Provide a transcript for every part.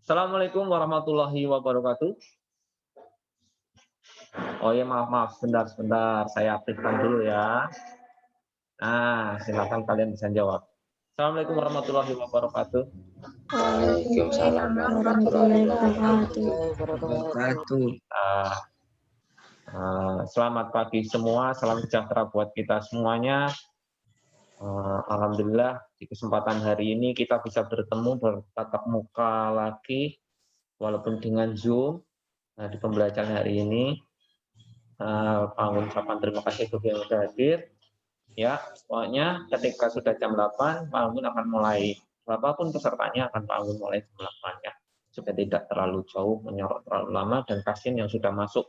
Assalamualaikum warahmatullahi wabarakatuh. Oh ya, maaf, sebentar, saya aktifkan dulu ya. Nah, silakan kalian bisa jawab. Assalamualaikum warahmatullahi wabarakatuh. Waalaikumsalam Warahmatullahi warahmatullahi wabarakatuh. wabarakatuh. Ah, Selamat pagi semua, salam sejahtera buat kita semuanya. Alhamdulillah di kesempatan hari ini kita bisa bertemu bertatap muka lagi, walaupun dengan Zoom. Nah, di pembelajaran hari ini, Pak Anggun ucapkan terima kasih bagi yang sudah hadir. Ya, pokoknya ketika sudah jam 8, Pak Anggun akan mulai. Berapapun pesertanya akan Pak Anggun mulai jam 8 ya. Supaya tidak terlalu jauh, menyorot terlalu lama, dan kasihan yang sudah masuk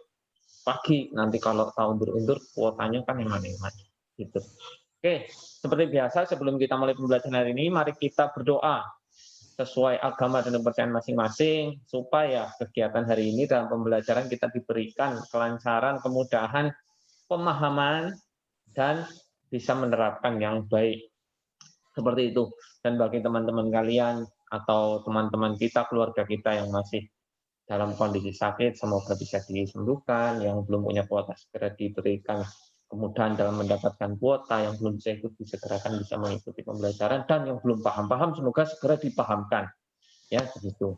pagi. Nanti kalau tahu undur-undur, kuotanya kan yang mana-mana. Gitu. Oke, seperti biasa sebelum kita mulai pembelajaran hari ini, mari kita berdoa sesuai agama dan kepercayaan masing-masing, supaya kegiatan hari ini dalam pembelajaran kita diberikan kelancaran, kemudahan, pemahaman, dan bisa menerapkan yang baik. Seperti itu. Dan bagi teman-teman kalian atau teman-teman kita, keluarga kita yang masih dalam kondisi sakit, semoga bisa disembuhkan, yang belum punya kuota segera diberikan kemudahan dalam mendapatkan kuota, yang belum bisa ikut disegerakan bisa mengikuti pembelajaran, dan yang belum paham semoga segera dipahamkan. Ya, begitu.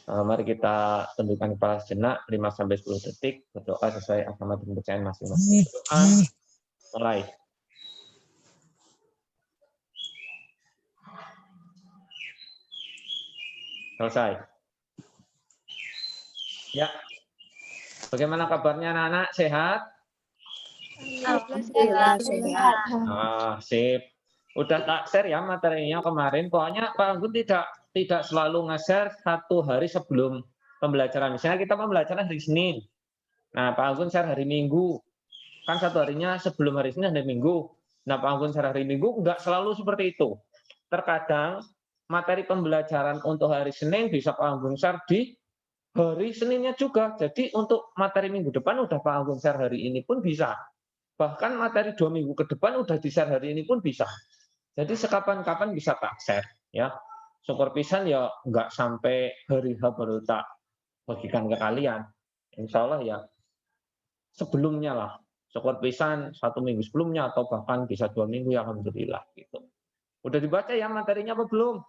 Mari kita tundukkan kepala sejenak 5-10 detik, berdoa sesuai agama dan kepercayaan masing-masing. Berdoa, mulai. Selesai. Ya. Bagaimana kabarnya anak-anak? Sehat? Alhamdulillah sehat. Sip. Udah tak share ya materinya kemarin. Pokoknya Pak Anggun tidak selalu nge-share satu hari sebelum pembelajaran. Misalnya kita pembelajaran hari Senin. Nah, Pak Anggun share hari Minggu. Kan satu harinya sebelum hari Senin hari Minggu. Nah, Pak Anggun share hari Minggu enggak selalu seperti itu. Terkadang materi pembelajaran untuk hari Senin bisa Pak Anggun share di hari Seninnya juga. Jadi untuk materi minggu depan udah Pak Anggun share hari ini pun bisa. Bahkan materi 2 minggu ke depan udah di-share hari ini pun bisa. Jadi sekapan-kapan bisa tak share. Ya. Syukur pisan ya nggak sampai hari H baru tak bagikan ke kalian. Insya Allah ya sebelumnya lah. Syukur pisan 1 minggu sebelumnya atau bahkan bisa 2 minggu ya alhamdulillah gitu. Udah dibaca ya materinya apa belum?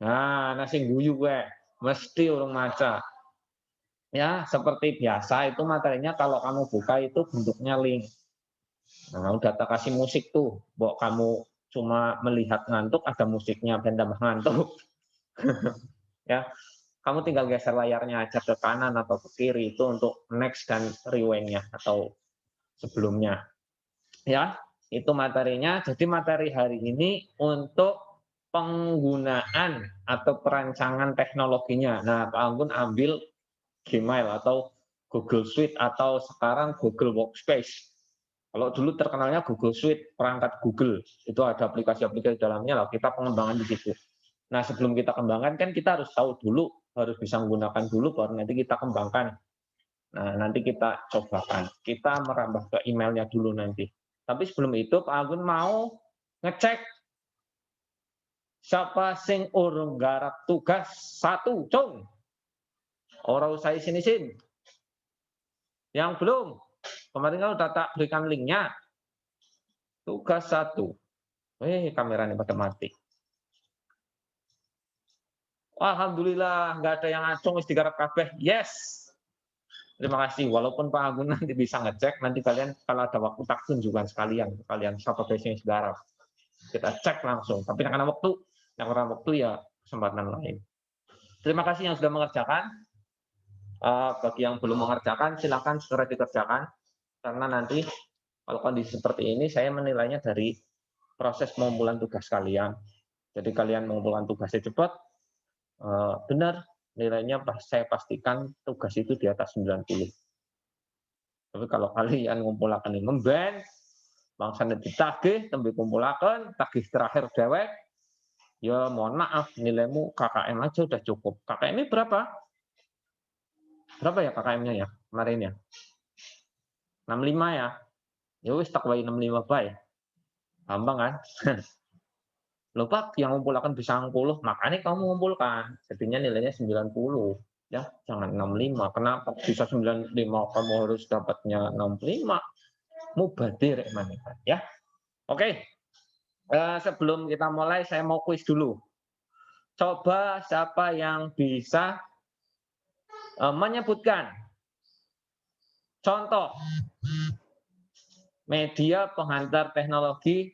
Nah, nasi guyu gue. Mesti urung maca. Ya, seperti biasa itu materinya kalau kamu buka itu bentuknya link. Nah, udah tak kasih musik tuh. Bahwa kamu cuma melihat ngantuk, ada musiknya, dan tambah ngantuk. Ya, kamu tinggal geser layarnya aja ke kanan atau ke kiri itu untuk next dan rewind-nya atau sebelumnya. Ya, itu materinya. Jadi materi hari ini untuk penggunaan atau perancangan teknologinya. Nah, Pak Anggun ambil Gmail atau Google Suite atau sekarang Google Workspace. Kalau dulu terkenalnya Google Suite, perangkat Google, itu ada aplikasi-aplikasi dalamnya lah, kita pengembangan di situ. Nah, sebelum kita kembangkan kan kita harus tahu dulu, harus bisa menggunakan dulu, baru nanti kita kembangkan. Nah, nanti kita cobakan. Kita merambah ke emailnya dulu nanti. Tapi sebelum itu, Pak Agun mau ngecek siapa sing urung garap tugas 1, cung. Orang usai sini-sin. Yang belum, kemarin kan udah tak berikan linknya. Tugas 1. Kameranya pada mati. Alhamdulillah, nggak ada yang acung, wis digarap kabeh. Yes. Terima kasih. Walaupun Pak Agun nanti bisa ngecek, nanti kalian kalau ada waktu tak tunjukkan sekalian kalian siapa biasanya yang digarap. Kita cek langsung. Tapi karena waktu ya kesempatan lain. Terima kasih yang sudah mengerjakan. Bagi yang belum mengerjakan, silakan segera dikerjakan. Karena nanti kalau kondisi seperti ini, saya menilainya dari proses pengumpulan tugas kalian. Jadi kalian mengumpulkan tugasnya cepat, benar, nilainya saya pastikan tugas itu di atas 90. Tapi kalau kalian ngumpulakan ini memben, bangsane ditagih, tembe kumpulakan, tagih terakhir dewek, ya mohon maaf, nilaimu KKM aja udah cukup. KKM ini berapa? Berapa ya KKM-nya ya kemarin ya? 65 ya? Ya wis tak wae 65 bae. Gampang kan? Loh Pak, yang ngumpulakan bisa 10, makanya kamu mengumpulkan. Jadinya nilainya 90. Ya, jangan 65. Kenapa bisa 95 kamu harus dapatnya 65? Mubadir emang ya. Oke. Sebelum kita mulai saya mau kuis dulu. Coba siapa yang bisa menyebutkan contoh media penghantar teknologi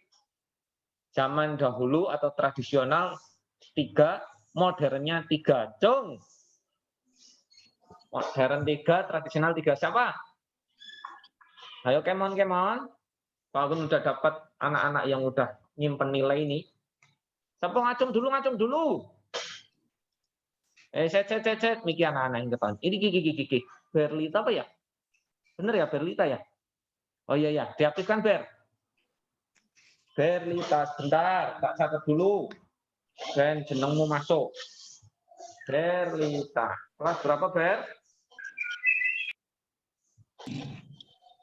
zaman dahulu atau tradisional 3, modernnya 3. Cung. Modern 3, tradisional 3. Siapa? Ayo kemon. Pak Agun udah dapat anak-anak yang udah nyimpen nilai ini. Siapa ngacung dulu. Set. Miki anak-anak yang depan. Ini Gigi. Berlita apa ya? Bener ya, Berlita ya? Oh iya ya, diaktifkan Berlita, sebentar, tak catat dulu. Dan jenengmu masuk. Berlita. Kelas berapa, Ber?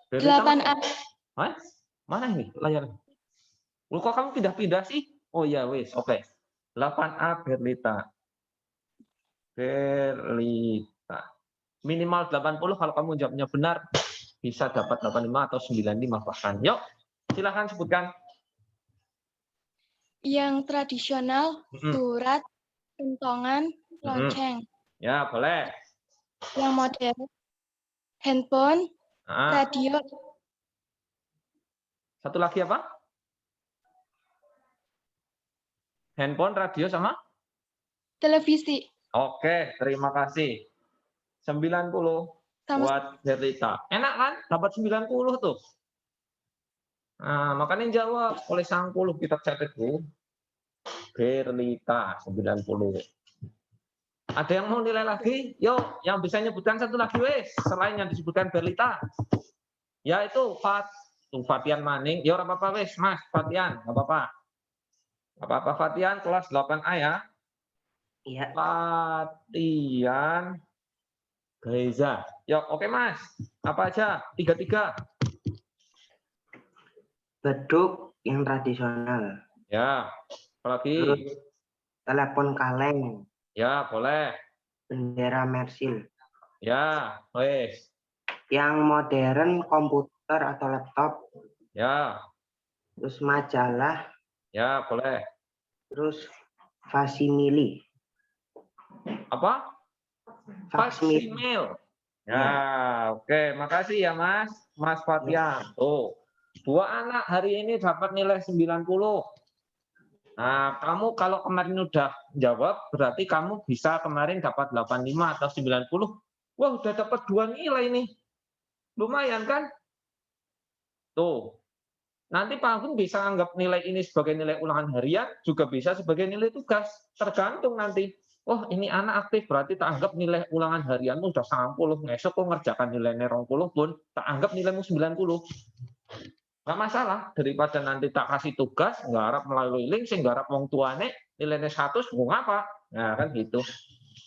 Berlita 8A. Hah? Mana ini layar? Loh, kok kamu pindah-pindah sih? Oh ya, wis, oke. 8A Berlita. Minimal 80 kalau kamu jawabnya benar, bisa dapat 85 atau 95 bahkan. Yuk, silahkan sebutkan. Yang tradisional, surat, kentongan, lonceng. Ya, boleh. Yang modern, handphone, radio. Satu lagi apa? Handphone, radio, sama? Televisi. Oke, terima kasih. 90 buat Berlita. Enak kan? Dapat 90 tuh. Nah, makanya jawab oleh 90 kita catat dulu. Berlita 90. Ada yang mau nilai lagi? Yuk, yang bisa nyebutkan satu lagi wes, selain yang disebutkan Berlita. Yaitu Fatian Maning. Ya ora apa-apa wes, Mas Fatian, enggak apa-apa. Apa-apa Fatian kelas 8A ya. Iya. Fatian Geza. Ya, oke Mas. Apa aja? 3. Beduk yang tradisional. Ya. Apalagi? Terus telepon kaleng. Ya, boleh. Bendera Mersil. Ya, wes. Yang modern komputer atau laptop. Ya. Terus majalah. Ya, boleh. Terus faksimili. Apa? Faksimil. Ya, oke. Makasih ya, Mas. Mas Fatian. Tuh. 2 anak hari ini dapat nilai 90. Nah, kamu kalau kemarin udah jawab, berarti kamu bisa kemarin dapat 85 atau 90. Wah, udah dapat 2 nilai nih. Lumayan kan? Tuh. Nanti Pak Agun bisa anggap nilai ini sebagai nilai ulangan harian, juga bisa sebagai nilai tugas. Tergantung nanti. Oh, ini anak aktif, berarti tak anggap nilai ulangan harianmu udah 90. Ngesok kok ngerjakan nilainya 20 pun, tak anggap nilaimu 90. Nggak masalah, daripada nanti tak kasih tugas, nggarap melalui link, sing nggarap wong tuane, nilainya 100, mau ngapa? Nah, kan gitu.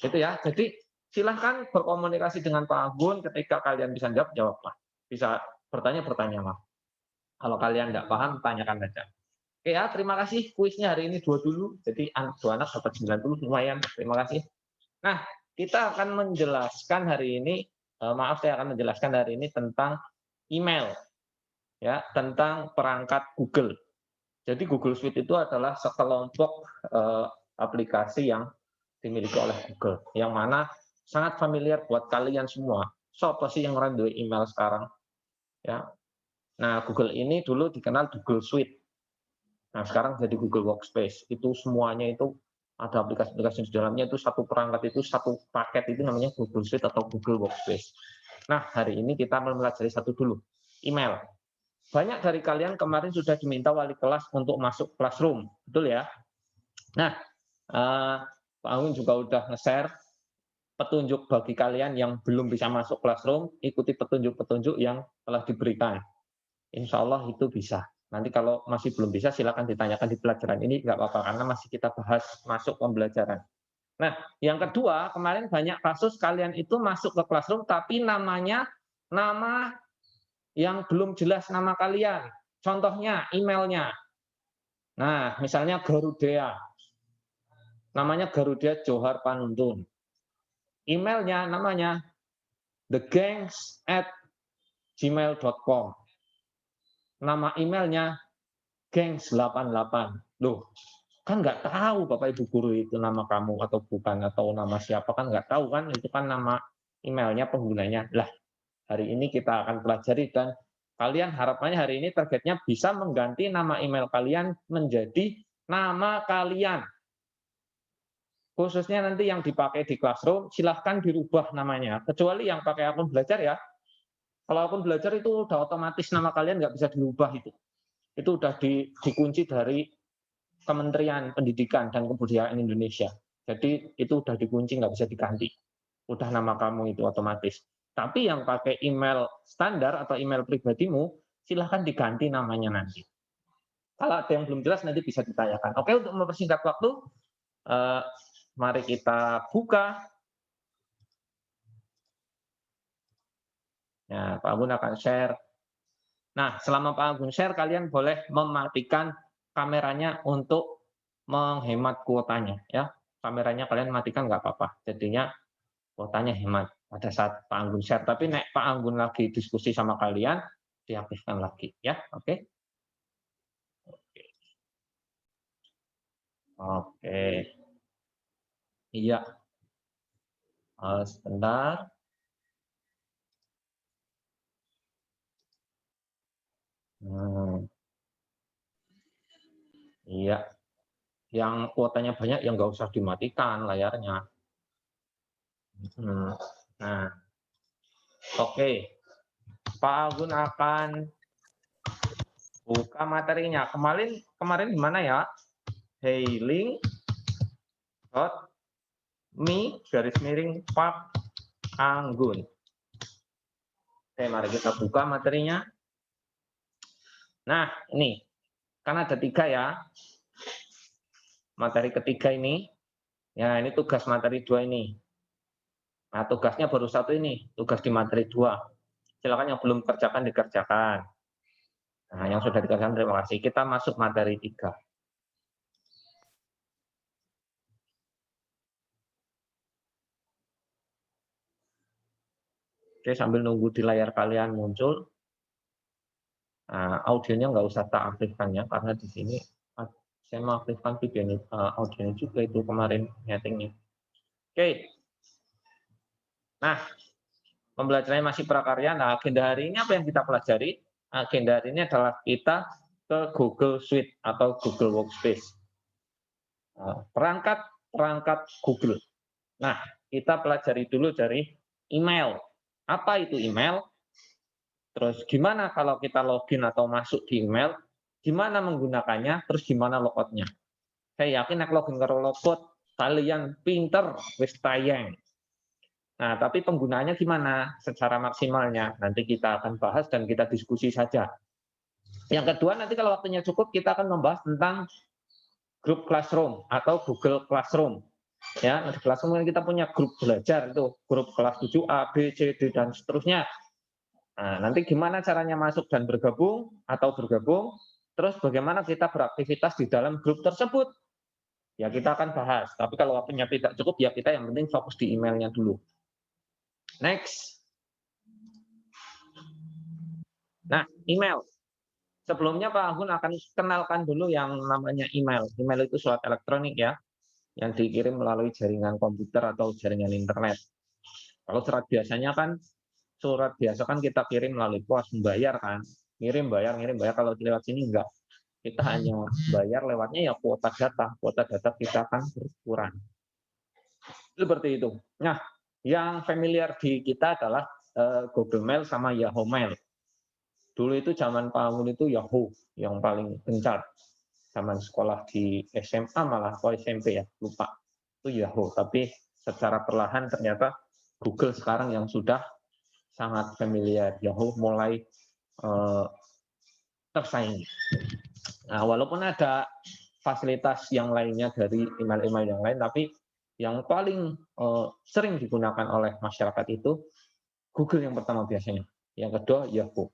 Gitu ya. Jadi, silahkan berkomunikasi dengan Pak Agun, ketika kalian bisa jawab, jawablah. Bisa bertanya lah. Kalau kalian nggak paham, tanyakan saja. Oke ya, terima kasih. Kuisnya hari ini 2 dulu. Jadi 2 anak dapat 90, lumayan. Terima kasih. Nah, kita akan menjelaskan hari ini, saya akan menjelaskan hari ini tentang email. Ya, tentang perangkat Google. Jadi Google Suite itu adalah sekelompok aplikasi yang dimiliki oleh Google, yang mana sangat familiar buat kalian semua. Siapa sih yang randu email sekarang? Ya. Nah, Google ini dulu dikenal Google Suite. Nah, sekarang jadi Google Workspace. Itu semuanya itu ada aplikasi-aplikasi di dalamnya, itu satu perangkat, itu satu paket, itu namanya Google Suite atau Google Workspace. Nah, hari ini kita mempelajari satu dulu, email. Banyak dari kalian kemarin sudah diminta wali kelas untuk masuk Classroom, betul ya? Nah, Pak Agung juga udah nge-share petunjuk bagi kalian yang belum bisa masuk Classroom, ikuti petunjuk-petunjuk yang telah diberikan. Insya Allah itu bisa. Nanti kalau masih belum bisa, silakan ditanyakan di pelajaran ini, nggak apa-apa, karena masih kita bahas masuk pembelajaran. Nah, yang kedua, kemarin banyak kasus kalian itu masuk ke Classroom, tapi nama yang belum jelas nama kalian. Contohnya, emailnya. Nah, misalnya Garuda. Namanya Garuda Johar Panuntun. Emailnya namanya thegangs@gmail.com. Nama emailnya gengs88. Loh, kan nggak tahu Bapak Ibu guru itu nama kamu atau bukan, atau nama siapa, kan nggak tahu kan, itu kan nama emailnya penggunanya. Lah, hari ini kita akan pelajari, dan kalian harapannya hari ini targetnya bisa mengganti nama email kalian menjadi nama kalian. Khususnya nanti yang dipakai di Classroom, silahkan dirubah namanya. Kecuali yang pakai akun belajar ya. Kalau akun belajar itu udah otomatis nama kalian nggak bisa dirubah itu. Itu udah dikunci dari Kementerian Pendidikan dan Kebudayaan Indonesia. Jadi itu udah dikunci, nggak bisa diganti. Udah nama kamu itu otomatis. Tapi yang pakai email standar atau email pribadimu, silahkan diganti namanya nanti. Kalau ada yang belum jelas nanti bisa ditanyakan. Oke, untuk mempersingkat waktu, mari kita buka. Ya, Pak Agun akan share. Nah, selama Pak Agun share, kalian boleh mematikan kameranya untuk menghemat kuotanya. Ya, kameranya kalian matikan nggak apa-apa. Jadinya kuotanya hemat pada saat Pak Anggun share. Tapi nek Pak Anggun lagi diskusi sama kalian, diaktifkan lagi. Ya, oke? Oke. Iya. Sebentar. Iya. Yang kuotanya banyak, yang nggak usah dimatikan layarnya. Nah, oke. Pak Agun akan buka materinya. Kemarin di mana ya? Hailing.me Pak Anggun. Oke, mari kita buka materinya. Nah, ini kan ada 3 ya. Materi ketiga ini. Ya, ini tugas materi 2 ini. Nah, tugasnya baru 1 ini, tugas di materi 2. Silakan yang belum kerjakan dikerjakan. Nah, yang sudah dikerjakan terima kasih. Kita masuk materi 3. Oke, sambil nunggu di layar kalian muncul. Nah, audionya nggak usah tak aktifkan ya, karena di sini saya mengaktifkan video audionya juga itu kemarin settingnya. Oke. Nah, pembelajarannya masih prakarya. Nah, agenda hari ini apa yang kita pelajari? Agenda hari ini adalah kita ke Google Suite atau Google Workspace. Perangkat Google. Nah, kita pelajari dulu dari email. Apa itu email? Terus gimana kalau kita login atau masuk di email? Gimana menggunakannya? Terus gimana logoutnya? Saya yakin nek login karo logout kalian pinter wis tayang. Nah, tapi penggunaannya gimana secara maksimalnya? Nanti kita akan bahas dan kita diskusi saja. Yang kedua, nanti kalau waktunya cukup, kita akan membahas tentang grup Classroom atau Google Classroom. Ya, di Classroom kita punya grup belajar itu, grup kelas 7A, B, C, D dan seterusnya. Nah, nanti gimana caranya masuk dan bergabung atau bergabung? Terus bagaimana kita beraktivitas di dalam grup tersebut? Ya kita akan bahas. Tapi kalau waktunya tidak cukup, ya kita yang penting fokus di emailnya dulu. Next. Nah, email. Sebelumnya Pak Anggun akan kenalkan dulu yang namanya email. Email itu surat elektronik ya, yang dikirim melalui jaringan komputer atau jaringan internet. Kalau surat biasanya kan, surat biasa kan kita kirim melalui pos, membayar kan. Ngirim, bayar, ngirim, bayar. Kalau lewat sini enggak. Kita hanya bayar lewatnya ya kuota data. Kuota data kita akan berkurang. Seperti itu. Nah, yang familiar di kita adalah Google Mail sama Yahoo Mail. Dulu itu zaman Pak Anggun itu Yahoo yang paling gencar. Zaman sekolah di SMA malah, atau SMP ya, lupa. Itu Yahoo. Tapi secara perlahan ternyata Google sekarang yang sudah sangat familiar. Yahoo mulai tersaingi. Nah, walaupun ada fasilitas yang lainnya dari email-email yang lain, tapi yang paling sering digunakan oleh masyarakat itu Google yang pertama biasanya. Yang kedua Yahoo.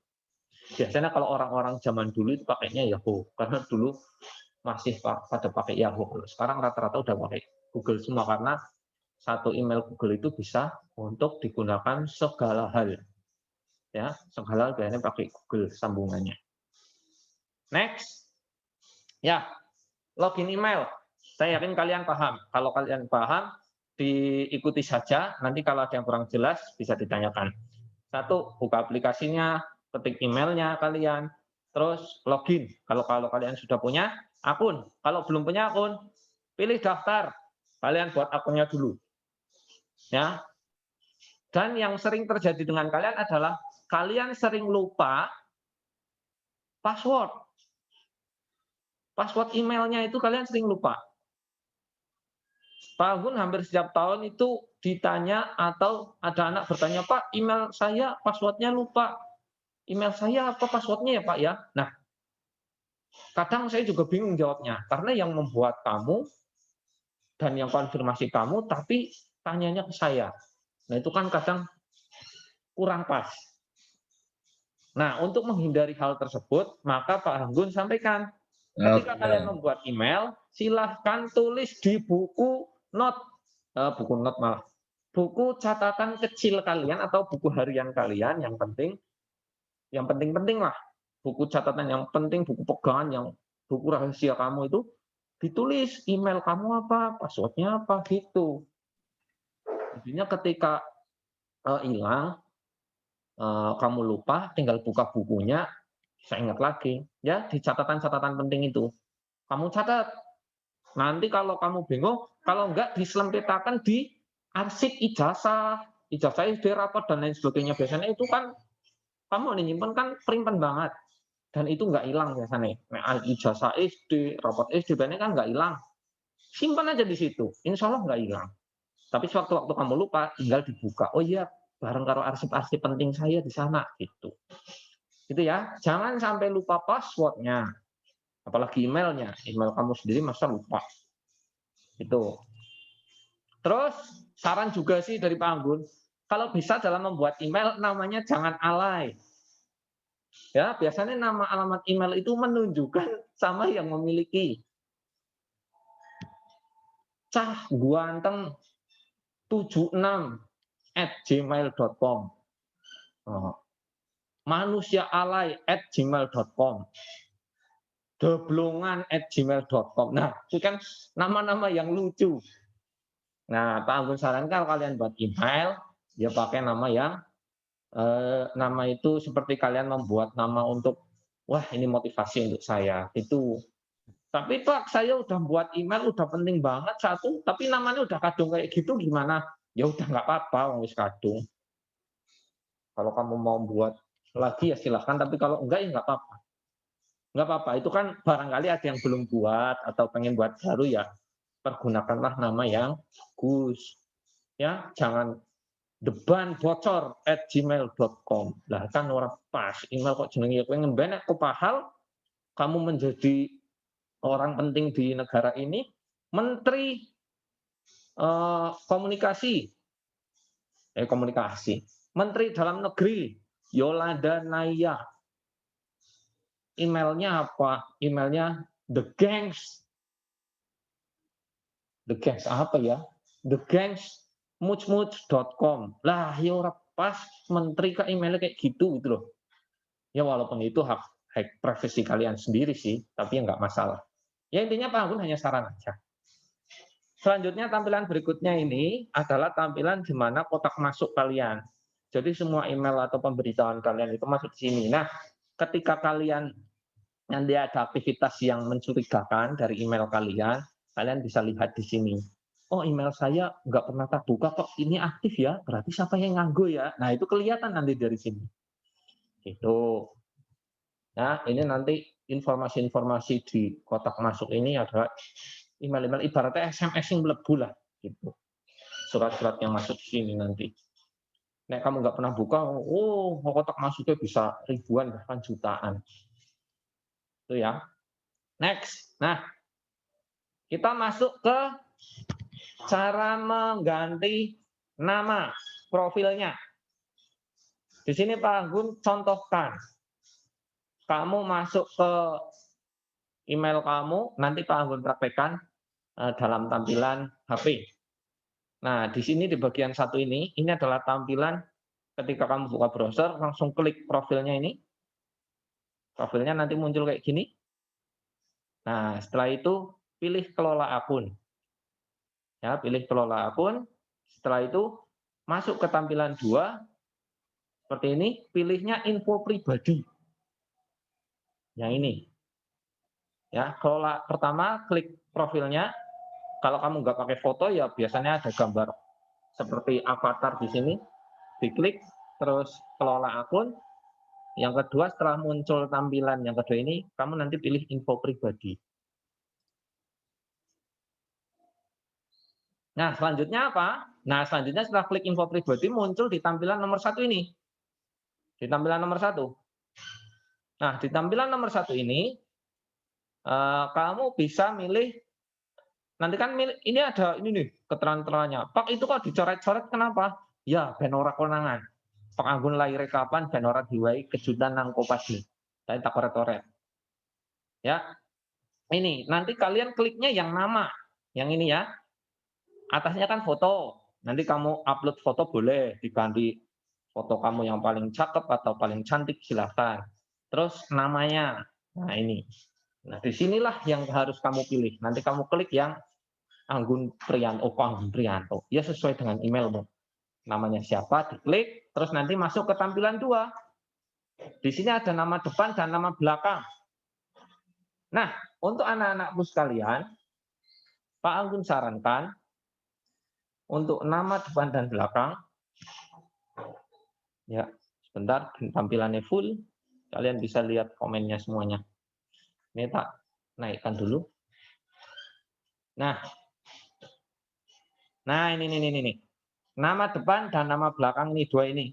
Biasanya kalau orang-orang zaman dulu itu pakainya Yahoo, karena dulu masih pada pakai Yahoo. Sekarang rata-rata udah pakai Google semua karena satu email Google itu bisa untuk digunakan segala hal. Ya, segala hal biasanya pakai Google sambungannya. Next. Ya, login email. Saya yakin kalian paham. Kalau kalian paham, diikuti saja. Nanti kalau ada yang kurang jelas, bisa ditanyakan. Satu, buka aplikasinya, ketik emailnya kalian, terus login. Kalau kalian sudah punya akun. Kalau belum punya akun, pilih daftar. Kalian buat akunnya dulu. Ya. Dan yang sering terjadi dengan kalian adalah kalian sering lupa password. Password emailnya itu kalian sering lupa. Pak Gun hampir setiap tahun itu ditanya atau ada anak bertanya, Pak, email saya passwordnya lupa. Email saya apa passwordnya ya Pak ya? Nah, kadang saya juga bingung jawabnya. Karena yang membuat kamu dan yang konfirmasi kamu, tapi tanyanya ke saya. Nah, itu kan kadang kurang pas. Nah, untuk menghindari hal tersebut, maka Pak Anggun sampaikan, ketika kalian membuat email, silahkan tulis di buku buku catatan kecil kalian atau buku harian kalian yang penting lah, buku catatan yang penting, buku pegangan yang buku rahasia kamu itu ditulis email kamu apa, passwordnya apa gitu. Intinya ketika hilang, kamu lupa, tinggal buka bukunya, saya ingat lagi ya di catatan-catatan penting itu. Kamu catat. Nanti kalau kamu bingung, kalau enggak diselempitakan di arsip ijazah SD, rapot dan lain sebagainya. Biasanya itu kan kamu nyimpen kan primpen banget dan itu enggak hilang biasanya. Nah, ijazah SD, rapot SD biasanya kan enggak hilang. Simpan aja di situ, insya Allah enggak hilang. Tapi sewaktu-waktu kamu lupa, tinggal dibuka. Oh iya, bareng karo arsip-arsip penting saya di sana gitu. Gitu ya. Jangan sampai lupa passwordnya. Apalagi emailnya. Email kamu sendiri masa lupa. Itu. Terus saran juga sih dari Pak Anggun, kalau bisa dalam membuat email namanya jangan alay. Ya, biasanya nama alamat email itu menunjukkan sama yang memiliki. Cah Guanteng 76@gmail.com. Manusia alay @gmail.com. Doblongan@gmail.com. Nah, itu kan nama-nama yang lucu. Nah, Pak Anggun sarankan kalau kalian buat email, ya pakai nama yang nama itu seperti kalian membuat nama untuk, wah ini motivasi untuk saya. Itu. Tapi Pak, saya udah buat email, udah penting banget satu, tapi namanya udah kadung kayak gitu gimana? Ya udah nggak apa-apa, wis kadung. Kalau kamu mau buat lagi ya silahkan, tapi kalau enggak ya nggak apa-apa. Nggak apa-apa, itu kan barangkali ada yang belum buat atau pengen buat baru ya, pergunakanlah nama yang bagus. Ya, jangan debanbocor@gmail.com. Lah kan orang pas, email kok jenenge pengen benek kok pahal, kamu menjadi orang penting di negara ini, menteri komunikasi, menteri dalam negeri, Yolanda Naya. Emailnya apa? Emailnya The Gangs. The Gangs apa ya? The Gangs muchmuch.com. Lah, ya ora pas menteri ke emailnya kayak gitu loh. Ya walaupun itu hak privasi kalian sendiri sih, tapi ya nggak masalah. Ya intinya Pak Anggun hanya saran aja. Selanjutnya tampilan berikutnya ini adalah tampilan di mana kotak masuk kalian. Jadi semua email atau pemberitahuan kalian itu masuk di sini. Nah, ketika kalian nanti ada aktivitas yang mencurigakan dari email kalian, kalian bisa lihat di sini. Oh, email saya nggak pernah terbuka kok, ini aktif ya, berarti siapa yang nganggo ya? Nah, itu kelihatan nanti dari sini. Gitu. Nah, ini nanti informasi-informasi di kotak masuk ini adalah email-email ibaratnya SMS yang melebu lah. Gitu. Surat-surat yang masuk di sini nanti. Nek kamu nggak pernah buka, oh kotak masuknya bisa ribuan bahkan jutaan. Itu ya. Next. Nah, kita masuk ke cara mengganti nama profilnya. Di sini Pak Anggun contohkan. Kamu masuk ke email kamu, nanti Pak Anggun praktekkan dalam tampilan HP. Nah, di sini di bagian satu ini adalah tampilan ketika kamu buka browser, langsung klik profilnya ini. Profilnya nanti muncul kayak gini. Nah, setelah itu pilih kelola akun. Ya, pilih kelola akun. Setelah itu masuk ke tampilan 2 seperti ini, pilihnya info pribadi. Yang ini. Ya, kelola pertama klik profilnya. Kalau kamu nggak pakai foto ya biasanya ada gambar seperti avatar di sini. Diklik terus kelola akun. Yang kedua setelah muncul tampilan yang kedua ini, kamu nanti pilih info pribadi. Nah, selanjutnya apa? Nah, selanjutnya setelah klik info pribadi muncul di tampilan nomor 1 ini. Di tampilan nomor 1. Nah, di tampilan nomor 1 ini, kamu bisa milih, nanti kan ini ada ini nih, keterangan-keterangannya. Pak, itu kok dicoret-coret kenapa? Ya, ben ora konangan. Pak Anggun lahir kapan, ben ora diwai kejutan nang Kopasdi. Saya tak koret-koret. Ya, ini, nanti kalian kliknya yang nama. Yang ini ya. Atasnya kan foto. Nanti kamu upload foto boleh, diganti foto kamu yang paling cakep atau paling cantik silahkan. Terus namanya. Nah ini. Nah disinilah yang harus kamu pilih. Nanti kamu klik yang Anggun Priyanto. Oh, Anggun Priyanto. Ya sesuai dengan emailmu. Namanya siapa, diklik. Terus nanti masuk ke tampilan 2. Di sini ada nama depan dan nama belakang. Nah, untuk anak-anakku sekalian, Pak Anggun sarankan untuk nama depan dan belakang, ya sebentar tampilannya full, kalian bisa lihat komennya semuanya. Ini tak naikkan dulu. Nah ini. Nama depan dan nama belakang ini 2 ini.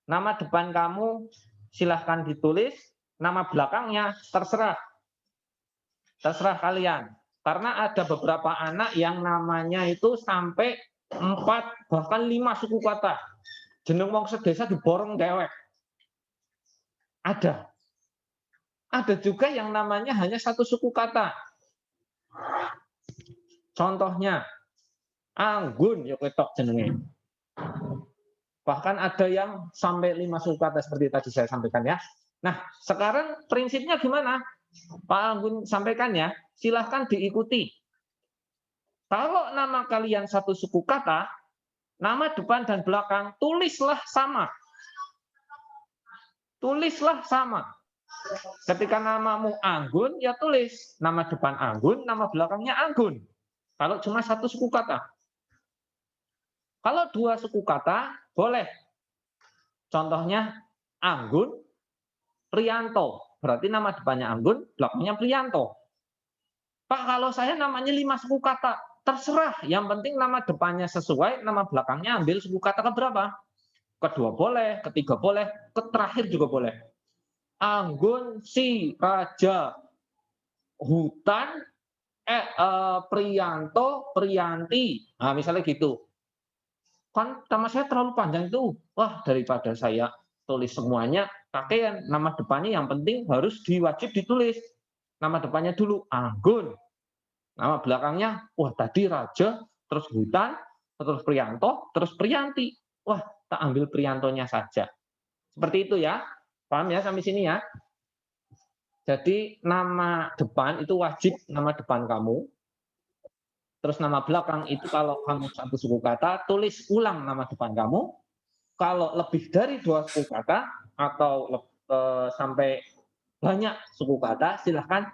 Nama depan kamu silahkan ditulis, nama belakangnya terserah. Terserah kalian. Karena ada beberapa anak yang namanya itu sampai 4 bahkan 5 suku kata. Jeneng wong sedesa diborong dewek. Ada. Ada juga yang namanya hanya 1 suku kata. Contohnya Anggun ya ketok jenenge. Bahkan ada yang sampai 5 suku kata seperti tadi saya sampaikan ya. Nah, sekarang prinsipnya gimana? Pak Anggun sampaikan ya, silahkan diikuti. Kalau nama kalian 1 suku kata, nama depan dan belakang tulislah sama. Tulislah sama. Ketika namamu Anggun, ya tulis nama depan Anggun, nama belakangnya Anggun. Kalau cuma 1 suku kata. Kalau 2 suku kata, boleh. Contohnya Anggun, Priyanto. Berarti nama depannya Anggun, belakangnya Priyanto. Pak, kalau saya namanya 5 suku kata, terserah. Yang penting nama depannya sesuai, nama belakangnya ambil suku kata keberapa? Kedua boleh, ketiga boleh, terakhir juga boleh. Anggun, si, Raja, Hutan, Priyanto, Priyanti. Nah, misalnya gitu. Kan nama saya terlalu panjang itu. Wah, daripada saya tulis semuanya, kakean nama depannya yang penting harus wajib ditulis. Nama depannya dulu Anggun. Nama belakangnya, wah tadi Raja, terus Hutan, terus Priyanto, terus Priyanti. Wah, tak ambil Priyantonya saja. Seperti itu ya. Paham ya sampai sini ya? Jadi nama depan itu wajib nama depan kamu. Terus nama belakang itu kalau kamu 1 suku kata, tulis ulang nama depan kamu. Kalau lebih dari 2 suku kata atau sampai banyak suku kata, silahkan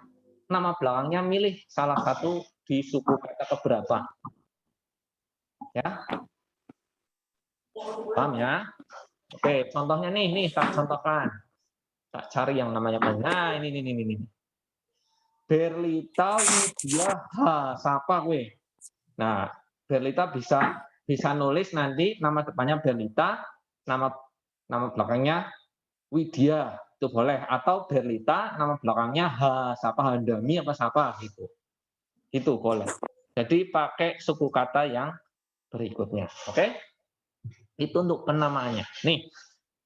nama belakangnya milih salah satu di suku kata keberapa. Ya. Paham ya? Oke, contohnya nih tak contohkan. Tak cari yang namanya panjang. Nah, ini. Berlita Widya Sapa gue. Nah, Berlita bisa nulis nanti nama depannya Berlita, nama belakangnya Widya, itu boleh. Atau Berlita, nama belakangnya Sapa, Handami apa Sapa gitu. Itu boleh. Jadi pakai suku kata yang berikutnya. Oke? Itu untuk penamaannya. Nih,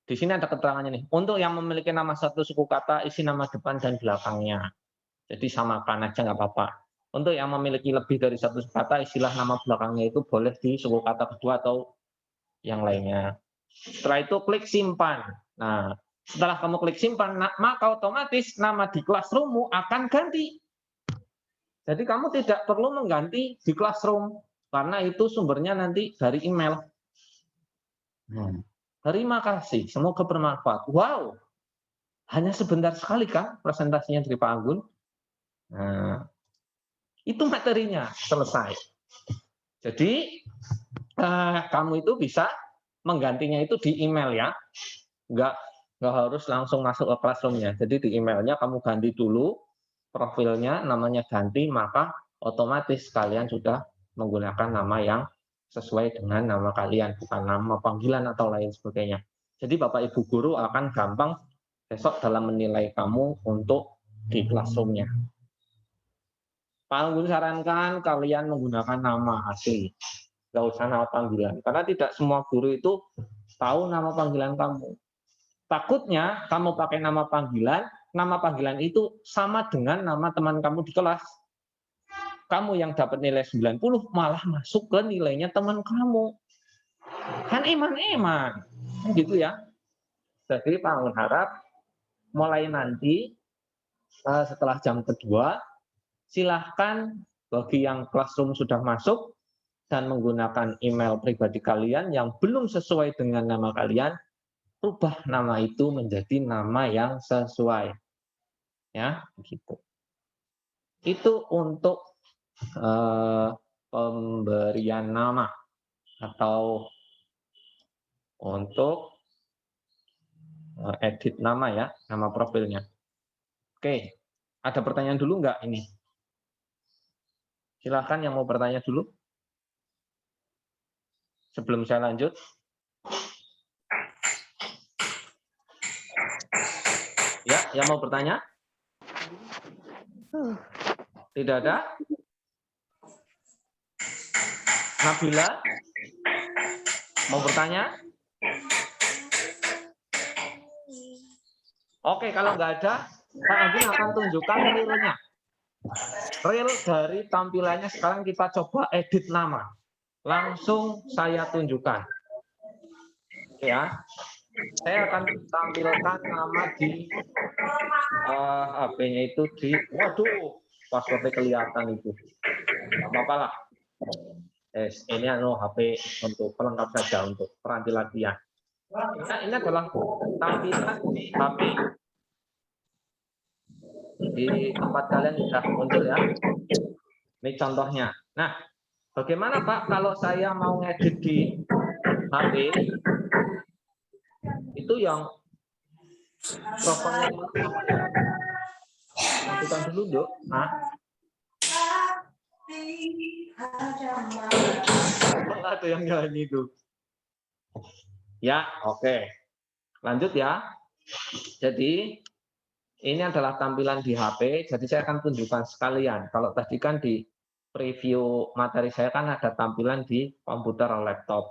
di sini ada keterangannya nih. Untuk yang memiliki nama 1 suku kata, isi nama depan dan belakangnya. Jadi samakan aja nggak apa-apa. Untuk yang memiliki lebih dari satu kata, istilah nama belakangnya itu boleh di suku kata kedua atau yang lainnya. Setelah itu klik simpan. Nah, setelah kamu klik simpan, maka otomatis nama di Classroom-mu akan ganti. Jadi kamu tidak perlu mengganti di Classroom, karena itu sumbernya nanti dari email. Terima kasih, semoga bermanfaat. Wow, hanya sebentar sekali kan presentasinya dari Pak Anggun. Nah, itu materinya selesai. Jadi kamu itu bisa menggantinya itu di email ya, nggak harus langsung masuk ke Classroom-nya. Jadi di emailnya kamu ganti dulu profilnya, namanya ganti, maka otomatis kalian sudah menggunakan nama yang sesuai dengan nama kalian, bukan nama panggilan atau lain sebagainya. Jadi Bapak Ibu guru akan gampang besok dalam menilai kamu untuk di Classroom-nya. Pak Anggun sarankan kalian menggunakan nama asli, nggak usah nama panggilan, karena tidak semua guru itu tahu nama panggilan kamu. Takutnya kamu pakai nama panggilan itu sama dengan nama teman kamu di kelas. Kamu yang dapat nilai 90 malah masuk ke nilainya teman kamu. Kan eman-eman. Gitu ya. Jadi Pak Anggun harap mulai nanti setelah jam kedua, silahkan bagi yang Classroom sudah masuk dan menggunakan email pribadi kalian yang belum sesuai dengan nama kalian, rubah nama itu menjadi nama yang sesuai. Ya, begitu. Itu untuk pemberian nama atau untuk edit nama ya, nama profilnya. Oke, ada pertanyaan dulu nggak ini? Silahkan yang mau bertanya dulu. Sebelum saya lanjut. Ya, yang mau bertanya? Tidak ada? Nabila? Mau bertanya? Oke, kalau nggak ada, Pak Anggun akan tunjukkan reelnya. Reel dari tampilannya sekarang kita coba edit nama. Langsung saya tunjukkan. Ya, saya akan tampilkan nama di HP-nya itu di, waduh, passwordnya kelihatan itu. Nggak apa-apa lah. Ini HP untuk pelengkap saja untuk peranti latihan. Nah, ini adalah tampilan di HP di tempat kalian sudah muncul ya. Ini contohnya. Nah, bagaimana Pak kalau saya mau ngedit di HP itu yang profilnya lakukan dulu dok. Nah, ada yang nyanyi itu. Ya, oke. Lanjut ya. Jadi ini adalah tampilan di HP. Jadi saya akan tunjukkan sekalian. Kalau tadi kan di preview materi saya kan ada tampilan di komputer atau laptop.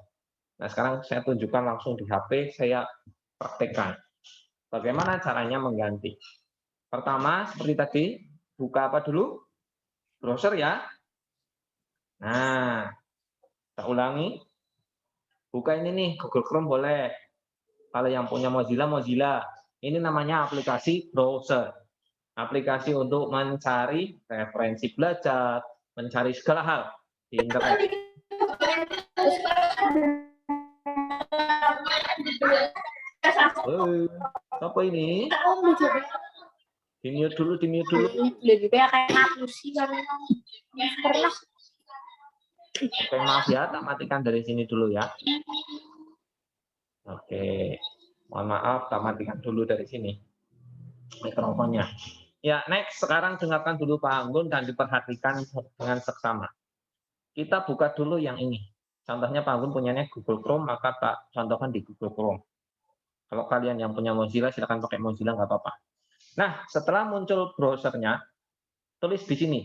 Nah, sekarang saya tunjukkan langsung di HP, saya praktekkan. Bagaimana caranya mengganti? Pertama, seperti tadi, buka apa dulu? Browser ya. Nah, kita ulangi. Buka ini nih, Google Chrome boleh. Kalau yang punya Mozilla, Mozilla. Ini namanya aplikasi browser. Aplikasi untuk mencari referensi belajar, mencari segala hal di internet. Apa ini? Di mute dulu, di mute dulu. Lebih banyak kayak ngapusi karena pernah. Oke, maaf ya, tak matikan dari sini dulu ya. Oke, mohon maaf, tak matikan dulu dari sini mikrofonnya. Ya, next. Sekarang dengarkan dulu Pak Anggun dan diperhatikan dengan seksama. Kita buka dulu yang ini. Contohnya Pak Anggun punyanya Google Chrome, maka tak contohkan di Google Chrome. Kalau kalian yang punya Mozilla, silakan pakai Mozilla, nggak apa-apa. Nah, setelah muncul browsernya, tulis di sini,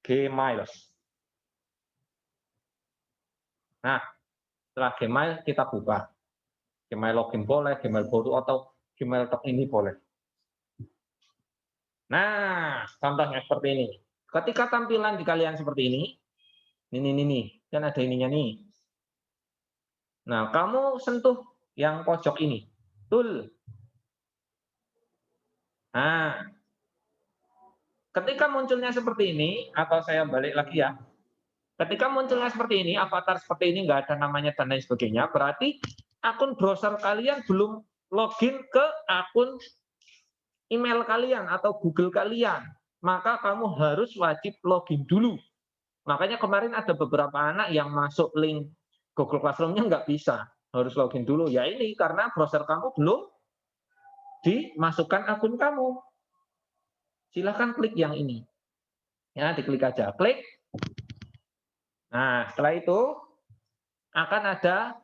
Gmail. Nah, setelah Gmail, kita buka. Gmail login boleh, Gmail baru, atau Gmail ini boleh. Nah, contohnya seperti ini. Ketika tampilan di kalian seperti ini, kan ada ininya nih. Nah, kamu sentuh yang pojok ini, tool. Nah, ketika munculnya seperti ini, atau saya balik lagi ya, ketika munculnya seperti ini, avatar seperti ini, nggak ada namanya dan lain sebagainya, berarti akun browser kalian belum login ke akun email kalian atau Google kalian. Maka kamu harus wajib login dulu. Makanya kemarin ada beberapa anak yang masuk link Google Classroom-nya nggak bisa. Harus login dulu. Ya ini karena browser kamu belum dimasukkan akun kamu. Silahkan klik yang ini. Ya, diklik aja. Klik. Nah, setelah itu akan ada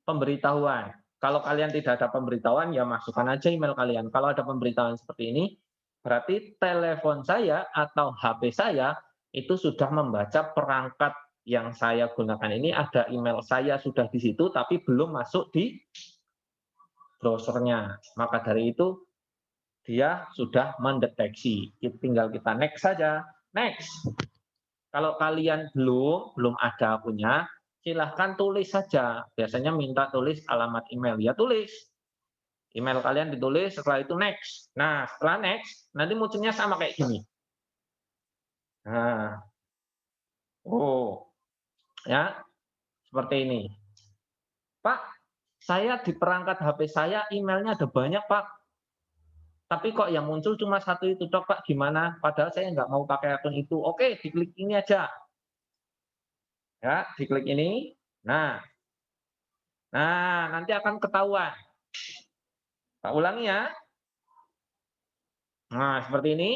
pemberitahuan. Kalau kalian tidak ada pemberitahuan, ya masukkan aja email kalian. Kalau ada pemberitahuan seperti ini, berarti telepon saya atau HP saya itu sudah membaca perangkat yang saya gunakan ini, ada email saya sudah di situ, tapi belum masuk di browsernya. Maka dari itu, dia sudah mendeteksi. Tinggal kita next saja. Next. Kalau kalian belum ada akunnya, silahkan tulis saja. Biasanya minta tulis alamat email. Ya tulis. Email kalian ditulis, setelah itu next. Nah, setelah next, nanti munculnya sama kayak gini. Nah, ya, seperti ini. Pak, saya di perangkat HP saya emailnya ada banyak, Pak. Tapi kok yang muncul cuma satu itu, Dok, Pak, gimana? Padahal saya nggak mau pakai akun itu. Oke, diklik ini aja. Ya, diklik ini. Nah, nanti akan ketahuan. Pak ulangi ya. Nah, seperti ini.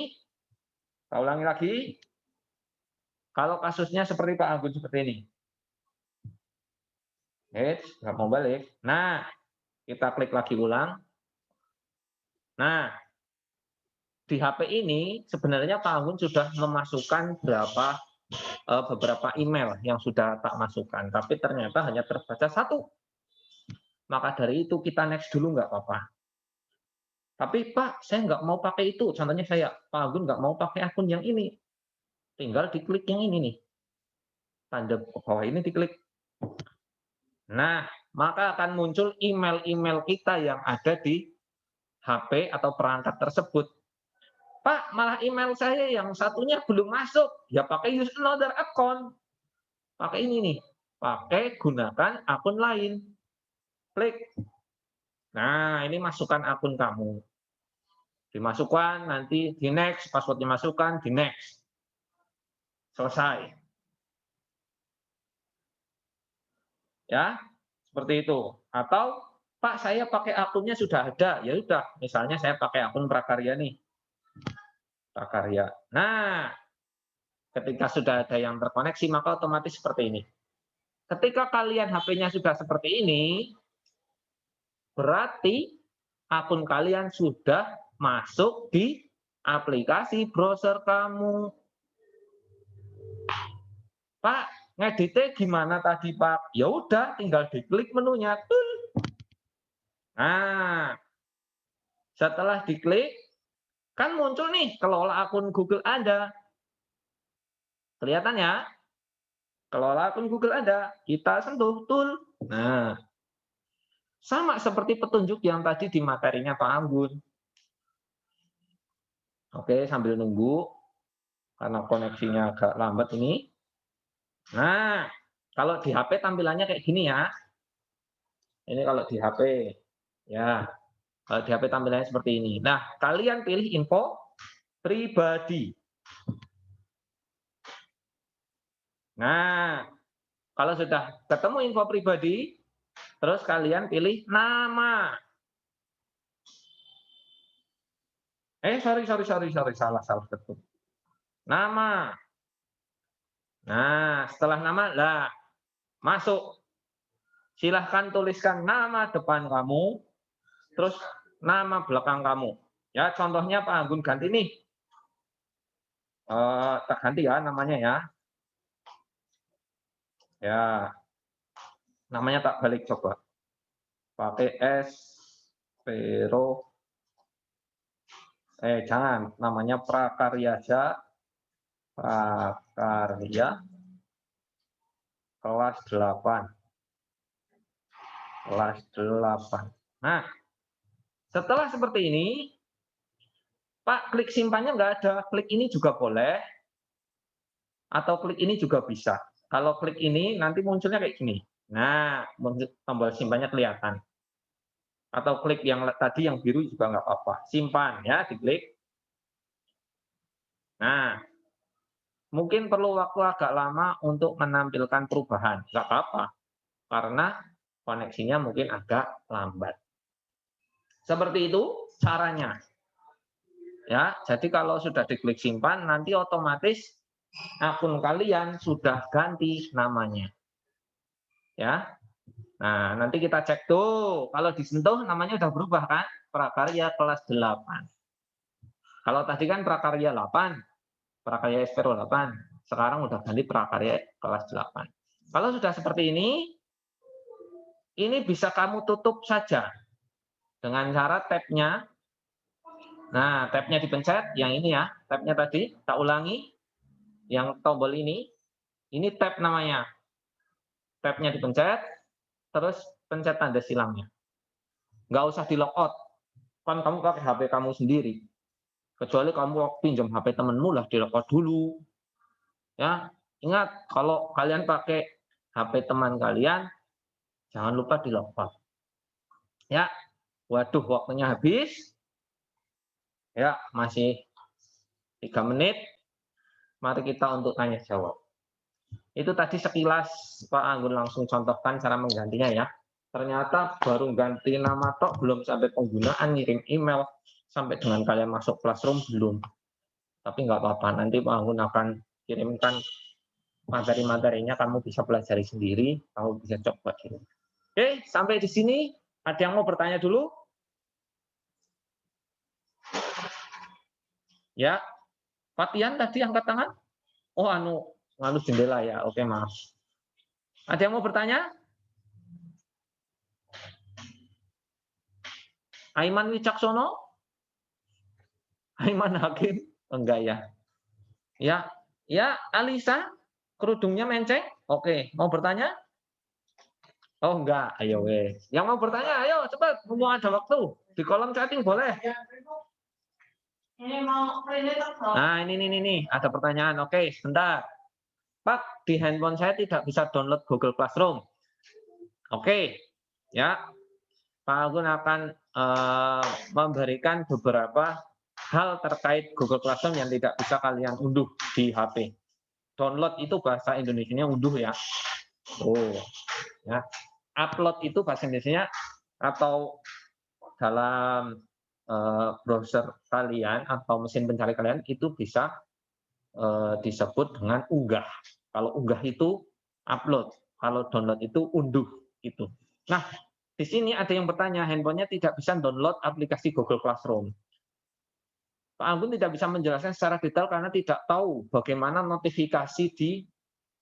Pak ulangi lagi. Kalau kasusnya seperti Pak Agun seperti ini. Nggak mau balik. Nah, kita klik lagi ulang. Nah, di HP ini sebenarnya Pak Agun sudah memasukkan beberapa email yang sudah tak masukkan. Tapi ternyata hanya terbaca satu. Maka dari itu kita next dulu nggak apa-apa. Tapi Pak, saya nggak mau pakai itu. Contohnya saya, Pak Agun nggak mau pakai akun yang ini. Tinggal diklik yang ini nih. Tanda bawah ini diklik. Nah, maka akan muncul email-email kita yang ada di HP atau perangkat tersebut. Pak, malah email saya yang satunya belum masuk. Ya pakai use another account. Pakai ini nih. Pakai gunakan akun lain. Klik. Nah, ini masukkan akun kamu. Dimasukkan, nanti di next, passwordnya masukkan, di next. Selesai. Ya, seperti itu. Atau, Pak, saya pakai akunnya sudah ada. Ya udah, misalnya saya pakai akun Prakarya nih. Prakarya. Nah, ketika sudah ada yang terkoneksi, maka otomatis seperti ini. Ketika kalian HP-nya sudah seperti ini, berarti akun kalian sudah masuk di aplikasi browser kamu. Pak, ngeditnya gimana tadi, Pak? Ya udah, tinggal diklik menunya. Nah, setelah diklik, kan muncul nih kelola akun Google Anda. Kelihatan ya? Kelola akun Google Anda. Kita sentuh tool. Nah, sama seperti petunjuk yang tadi di materinya Pak Anggun. Oke, sambil nunggu. Karena koneksinya agak lambat ini. Nah, kalau di HP tampilannya kayak gini ya. Ini kalau di HP. Ya, kalau di HP tampilannya seperti ini. Nah, kalian pilih info pribadi. Nah, kalau sudah ketemu info pribadi, terus kalian pilih nama. Sorry, salah ketuk. Nama. Nah, setelah nama, lah masuk. Silahkan tuliskan nama depan kamu, terus nama belakang kamu. Ya, contohnya Pak Anggun ganti nih. Tak ganti ya namanya ya. Ya, namanya tak balik coba. Pakai S, Vero, Jangan, namanya prakaryaja, prakarya kelas 8. Kelas 8. Nah, setelah seperti ini, Pak, klik simpannya nggak ada. Klik ini juga boleh, atau klik ini juga bisa. Kalau klik ini, nanti munculnya kayak gini. Nah, tombol simpannya kelihatan. Atau klik yang tadi yang biru juga nggak apa-apa. Simpan ya, diklik. Nah, mungkin perlu waktu agak lama untuk menampilkan perubahan. Nggak apa-apa, karena koneksinya mungkin agak lambat. Seperti itu caranya. Ya, jadi kalau sudah diklik simpan, nanti otomatis akun kalian sudah ganti namanya. Ya. Nah, nanti kita cek tuh, kalau disentuh namanya udah berubah kan? Prakarya kelas 8. Kalau tadi kan prakarya 8, prakarya Espero 8. Sekarang udah ganti prakarya kelas 8. Kalau sudah seperti ini bisa kamu tutup saja dengan cara tab-nya. Nah, tab-nya dipencet, yang ini ya, tab-nya tadi, tak ulangi, yang tombol ini tab namanya. Tab-nya dipencet, terus pencet tanda silangnya. Nggak usah di logout, kan kamu pakai HP kamu sendiri. Kecuali kamu pinjam HP temenmu lah, di logout dulu. Ya, ingat kalau kalian pakai HP teman kalian, jangan lupa di logout. Ya, waduh waktunya habis. Ya, masih 3 menit. Mari kita untuk tanya jawab. Itu tadi sekilas Pak Anggun langsung contohkan cara menggantinya ya. Ternyata baru ganti nama tok belum sampai penggunaan, ngirim email, sampai dengan kalian masuk Classroom belum. Tapi nggak apa-apa, nanti Pak Anggun akan kirimkan materi-materinya, kamu bisa pelajari sendiri, kamu bisa coba kirim. Oke, sampai di sini. Ada yang mau bertanya dulu? Ya, Fatian tadi angkat tangan. Oh, anu jendela ya. Oke, maaf. Ada yang mau bertanya? Aiman Wicaksono? Aiman Hakim? Enggak ya. Ya, Alisa, kerudungnya menceng. Oke, mau bertanya? Oh, enggak. Ayo wes. Yang mau bertanya, ayo cepat, mumpung ada waktu. Di kolom chatting boleh. Nah, ini ada pertanyaan. Oke, sebentar. Pak, di handphone saya tidak bisa download Google Classroom. Oke, ya. Pak Agun akan memberikan beberapa hal terkait Google Classroom yang tidak bisa kalian unduh di HP. Download itu bahasa Indonesianya unduh ya. Oh, ya. Upload itu bahasa Indonesianya atau dalam browser kalian atau mesin pencari kalian itu bisa disebut dengan unggah. Kalau unggah itu upload, kalau download itu unduh itu. Nah, di sini ada yang bertanya, handphonenya tidak bisa download aplikasi Google Classroom. Pak Anggun tidak bisa menjelaskan secara detail karena tidak tahu bagaimana notifikasi di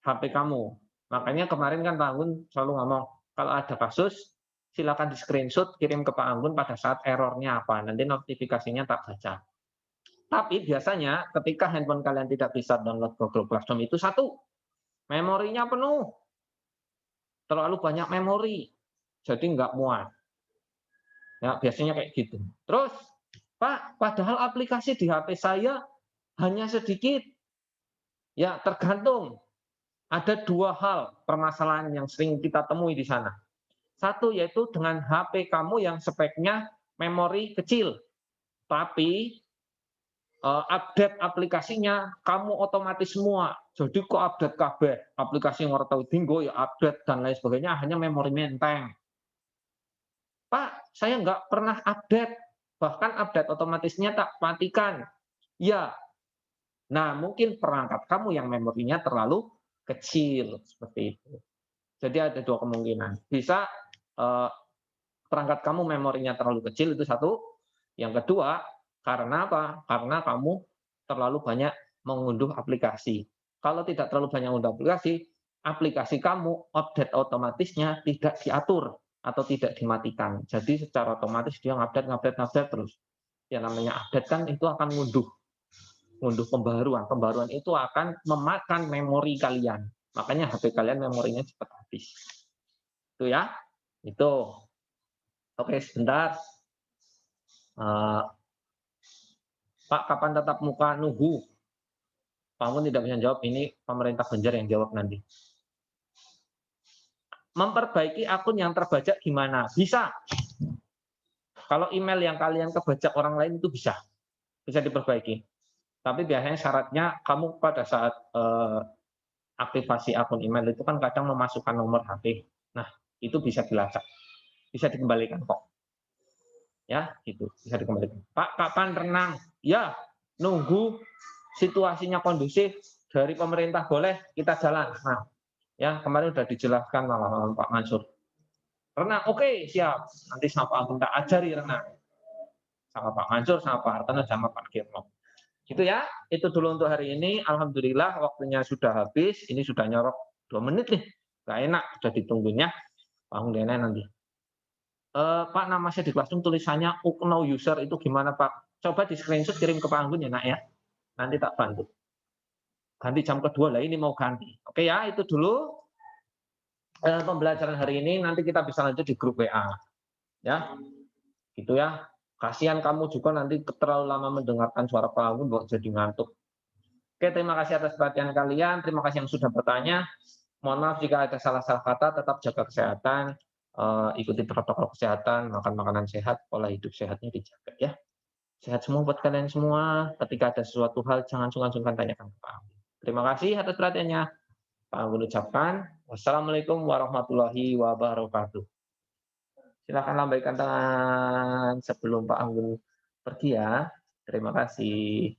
HP kamu. Makanya kemarin kan Pak Anggun selalu ngomong, kalau ada kasus, silakan di screenshot, kirim ke Pak Anggun pada saat errornya apa. Nanti notifikasinya tak baca. Tapi biasanya ketika handphone kalian tidak bisa download Google Classroom itu satu, memorinya penuh. Terlalu banyak memori. Jadi nggak muat. Ya, biasanya kayak gitu. Terus, Pak, padahal aplikasi di HP saya hanya sedikit. Ya, tergantung. Ada 2 hal permasalahan yang sering kita temui di sana. Satu yaitu dengan HP kamu yang speknya memori kecil, tapi update aplikasinya kamu otomatis semua. Jadi kok update kabeh, aplikasi yang ora tau dinggo ya update dan lain sebagainya, hanya memori menteng. Pak, saya nggak pernah update, bahkan update otomatisnya tak matikan. Ya, nah mungkin perangkat kamu yang memorinya terlalu kecil seperti itu. Jadi ada 2 kemungkinan. Bisa perangkat kamu memorinya terlalu kecil, itu satu. Yang kedua, karena apa? Karena kamu terlalu banyak mengunduh aplikasi. Kalau tidak terlalu banyak mengunduh aplikasi kamu update otomatisnya tidak diatur atau tidak dimatikan. Jadi secara otomatis dia ngupdate terus. yang namanya update kan itu akan ngunduh pembaruan. Pembaruan itu akan memakan memori kalian. Makanya HP kalian memorinya cepat habis. Itu ya. Itu. Oke, sebentar. Pak, kapan tatap muka? Nunggu. Pak Anggun tidak bisa jawab. Ini pemerintah Banjar yang jawab nanti. Memperbaiki akun yang terbajak gimana? Bisa. Kalau email yang kalian kebajak orang lain itu bisa diperbaiki. Tapi biasanya syaratnya kamu pada saat aktivasi akun email itu kan kadang memasukkan nomor HP. Nah, itu bisa dilacak, bisa dikembalikan kok. Ya, gitu, bisa dikembalikan. Pak, kapan renang? Ya, nunggu situasinya kondusif dari pemerintah boleh kita jalan. Nah, ya kemarin sudah dijelaskan malam Pak Mansur. Renang, oke, siap. Nanti sama Pak Agung tak ajari renang. Sama Pak Mansur, sama Pak Hartono, sama Pak Kirno. Gitu ya, itu dulu untuk hari ini. Alhamdulillah waktunya sudah habis. Ini sudah nyorok 2 menit nih. Gak enak, sudah ditunggunya. Pak Agung nanti. Pak, nama saya di Classroom tulisannya Ukno user itu gimana Pak? Coba di screenshot kirim ke Pak Anggun ya nak ya. Nanti tak bantu. Ganti jam kedua lah ini mau ganti. Oke ya, itu dulu pembelajaran hari ini. Nanti kita bisa lanjut di grup WA. Ya, gitu ya. Kasihan kamu juga nanti terlalu lama mendengarkan suara Pak Anggun kok jadi ngantuk. Oke, terima kasih atas perhatian kalian. Terima kasih yang sudah bertanya. Mohon maaf jika ada salah-salah kata. Tetap jaga kesehatan. Ikuti protokol kesehatan. Makan makanan sehat. Pola hidup sehatnya dijaga ya. Sehat semua buat kalian semua. Ketika ada sesuatu hal, jangan sungkan-sungkan tanyakan ke Pak Anggun. Terima kasih atas perhatiannya. Pak Anggun ucapkan, wassalamualaikum warahmatullahi wabarakatuh. Silakan lambaikan tangan sebelum Pak Anggun pergi ya. Terima kasih.